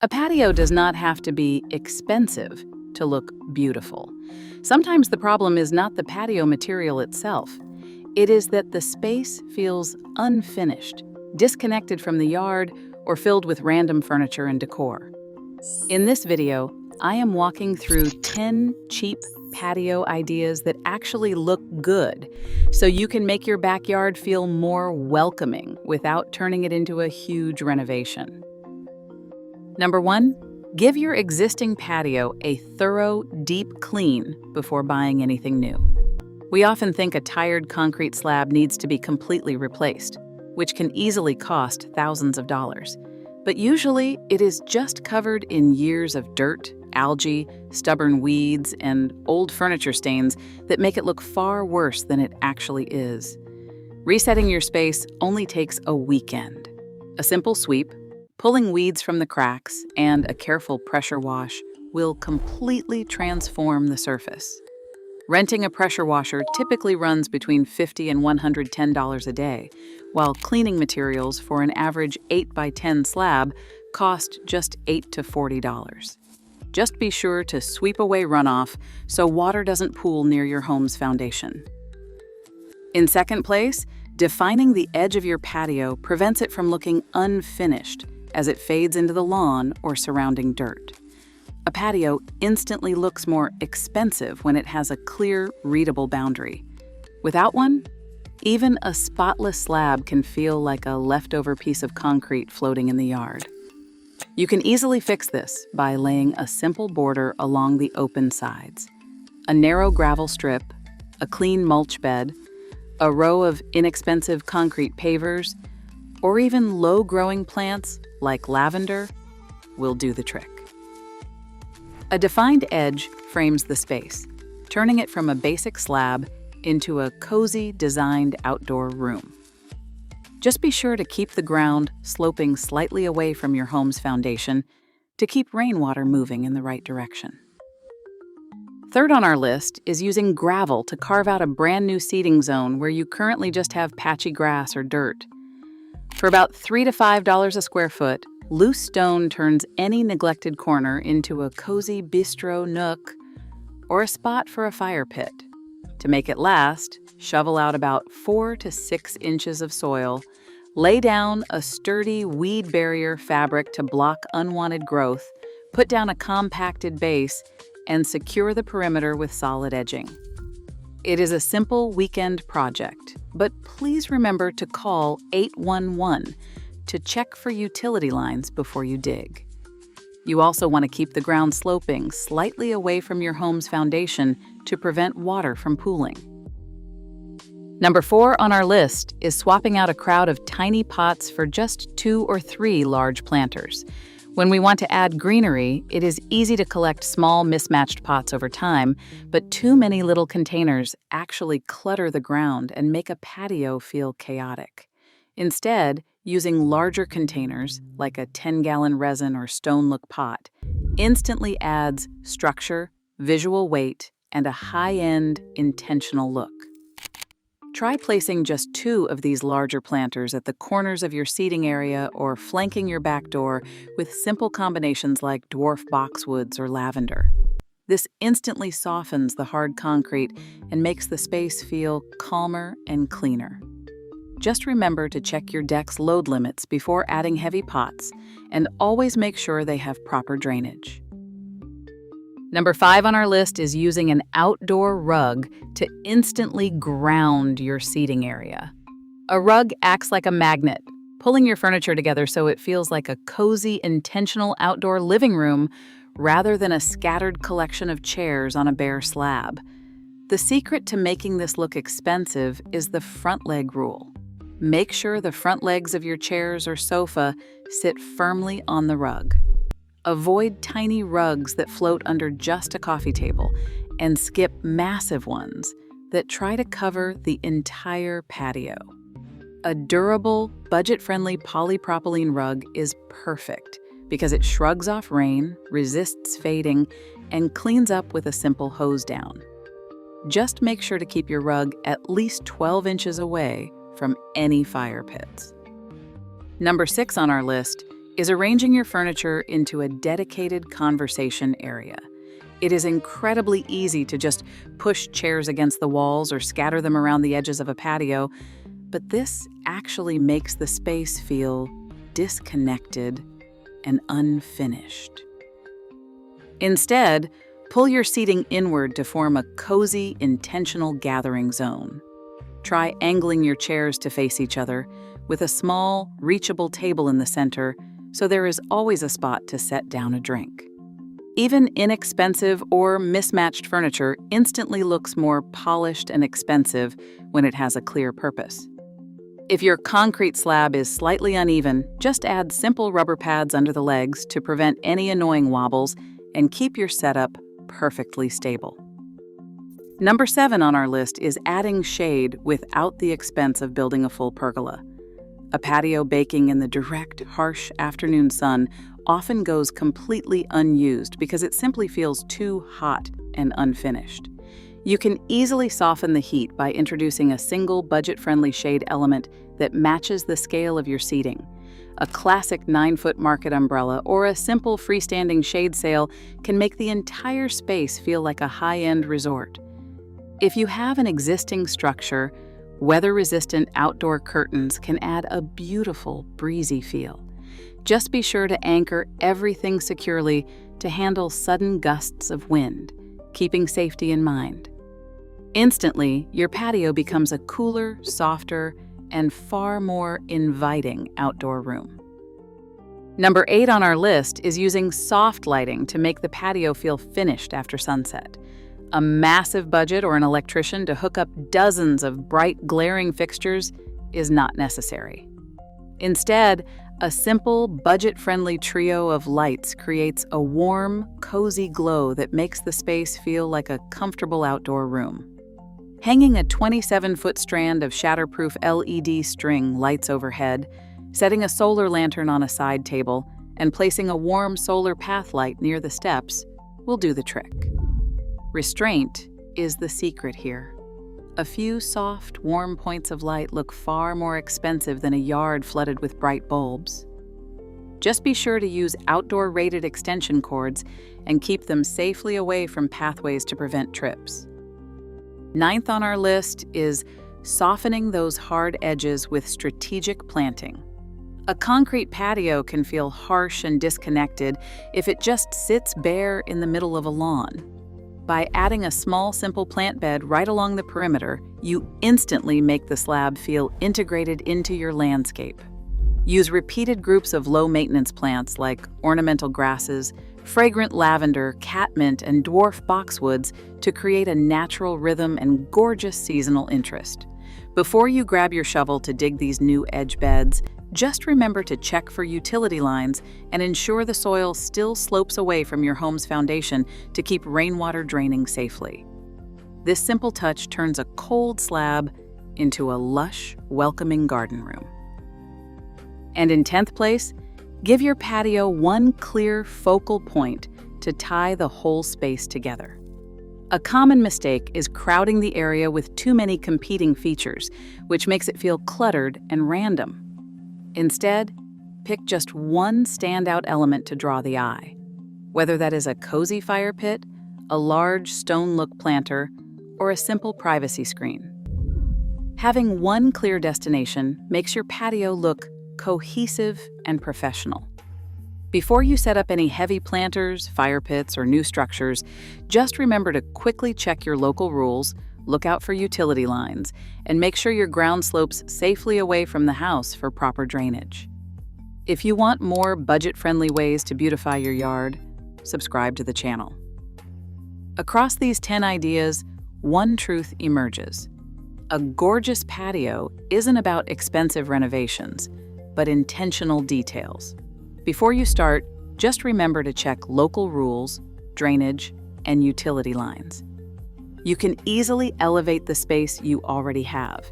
A patio does not have to be expensive to look beautiful. Sometimes the problem is not the patio material itself. It is that the space feels unfinished, disconnected from the yard, or filled with random furniture and decor. In this video, I am walking through 10 cheap patio ideas that actually look good, so you can make your backyard feel more welcoming without turning it into a huge renovation. Number 1, give your existing patio a thorough, deep clean before buying anything new. We often think a tired concrete slab needs to be completely replaced, which can easily cost thousands of dollars. But usually, it is just covered in years of dirt, algae, stubborn weeds, and old furniture stains that make it look far worse than it actually is. Resetting your space only takes a weekend. A simple sweep, pulling weeds from the cracks, and a careful pressure wash will completely transform the surface. Renting a pressure washer typically runs between $50 and $110 a day, while cleaning materials for an average 8x10 slab cost just $8 to $40. Just be sure to sweep away runoff so water doesn't pool near your home's foundation. In second place, defining the edge of your patio prevents it from looking unfinished as it fades into the lawn or surrounding dirt. A patio instantly looks more expensive when it has a clear, readable boundary. Without one, even a spotless slab can feel like a leftover piece of concrete floating in the yard. You can easily fix this by laying a simple border along the open sides. A narrow gravel strip, a clean mulch bed, a row of inexpensive concrete pavers, or even low-growing plants like lavender will do the trick. A defined edge frames the space, turning it from a basic slab into a cozy, designed outdoor room. Just be sure to keep the ground sloping slightly away from your home's foundation to keep rainwater moving in the right direction. Third on our list is using gravel to carve out a brand new seating zone where you currently just have patchy grass or dirt. For about $3 to $5 a square foot, loose stone turns any neglected corner into a cozy bistro nook or a spot for a fire pit. To make it last, shovel out about 4 to 6 inches of soil, lay down a sturdy weed barrier fabric to block unwanted growth, put down a compacted base, and secure the perimeter with solid edging. It is a simple weekend project, but please remember to call 811 to check for utility lines before you dig. You also want to keep the ground sloping slightly away from your home's foundation to prevent water from pooling. Number 4 on our list is swapping out a crowd of tiny pots for just 2 or 3 large planters. When we want to add greenery, it is easy to collect small, mismatched pots over time, but too many little containers actually clutter the ground and make a patio feel chaotic. Instead, using larger containers, like a 10-gallon resin or stone-look pot, instantly adds structure, visual weight, and a high-end, intentional look. Try placing just 2 of these larger planters at the corners of your seating area or flanking your back door with simple combinations like dwarf boxwoods or lavender. This instantly softens the hard concrete and makes the space feel calmer and cleaner. Just remember to check your deck's load limits before adding heavy pots, and always make sure they have proper drainage. Number 5 on our list is using an outdoor rug to instantly ground your seating area. A rug acts like a magnet, pulling your furniture together so it feels like a cozy, intentional outdoor living room rather than a scattered collection of chairs on a bare slab. The secret to making this look expensive is the front leg rule. Make sure the front legs of your chairs or sofa sit firmly on the rug. Avoid tiny rugs that float under just a coffee table, and skip massive ones that try to cover the entire patio. A durable, budget-friendly polypropylene rug is perfect because it shrugs off rain, resists fading, and cleans up with a simple hose down. Just make sure to keep your rug at least 12 inches away from any fire pits. Number 6 on our list is arranging your furniture into a dedicated conversation area. It is incredibly easy to just push chairs against the walls or scatter them around the edges of a patio, but this actually makes the space feel disconnected and unfinished. Instead, pull your seating inward to form a cozy, intentional gathering zone. Try angling your chairs to face each other, with a small, reachable table in the center, so there is always a spot to set down a drink. Even inexpensive or mismatched furniture instantly looks more polished and expensive when it has a clear purpose. If your concrete slab is slightly uneven, just add simple rubber pads under the legs to prevent any annoying wobbles and keep your setup perfectly stable. Number 7 on our list is adding shade without the expense of building a full pergola. A patio baking in the direct, harsh afternoon sun often goes completely unused because it simply feels too hot and unfinished. You can easily soften the heat by introducing a single budget-friendly shade element that matches the scale of your seating. A classic 9-foot market umbrella or a simple freestanding shade sail can make the entire space feel like a high-end resort. If you have an existing structure, weather-resistant outdoor curtains can add a beautiful, breezy feel. Just be sure to anchor everything securely to handle sudden gusts of wind, keeping safety in mind. Instantly, your patio becomes a cooler, softer, and far more inviting outdoor room. Number 8 on our list is using soft lighting to make the patio feel finished after sunset. A massive budget or an electrician to hook up dozens of bright, glaring fixtures is not necessary. Instead, a simple, budget-friendly trio of lights creates a warm, cozy glow that makes the space feel like a comfortable outdoor room. Hanging a 27-foot strand of shatterproof LED string lights overhead, setting a solar lantern on a side table, and placing a warm solar path light near the steps will do the trick. Restraint is the secret here. A few soft, warm points of light look far more expensive than a yard flooded with bright bulbs. Just be sure to use outdoor-rated extension cords and keep them safely away from pathways to prevent trips. 9th on our list is softening those hard edges with strategic planting. A concrete patio can feel harsh and disconnected if it just sits bare in the middle of a lawn. By adding a small, simple plant bed right along the perimeter, you instantly make the slab feel integrated into your landscape. Use repeated groups of low-maintenance plants like ornamental grasses, fragrant lavender, catmint, and dwarf boxwoods to create a natural rhythm and gorgeous seasonal interest. Before you grab your shovel to dig these new edge beds, just remember to check for utility lines and ensure the soil still slopes away from your home's foundation to keep rainwater draining safely. This simple touch turns a cold slab into a lush, welcoming garden room. And in 10th place, give your patio one clear focal point to tie the whole space together. A common mistake is crowding the area with too many competing features, which makes it feel cluttered and random. Instead, pick just one standout element to draw the eye, whether that is a cozy fire pit, a large stone-look planter, or a simple privacy screen. Having one clear destination makes your patio look cohesive and professional. Before you set up any heavy planters, fire pits, or new structures, just remember to quickly check your local rules, look out for utility lines, and make sure your ground slopes safely away from the house for proper drainage. If you want more budget-friendly ways to beautify your yard, subscribe to the channel. Across these 10 ideas, one truth emerges. A gorgeous patio isn't about expensive renovations, but intentional details. Before you start, just remember to check local rules, drainage, and utility lines. You can easily elevate the space you already have.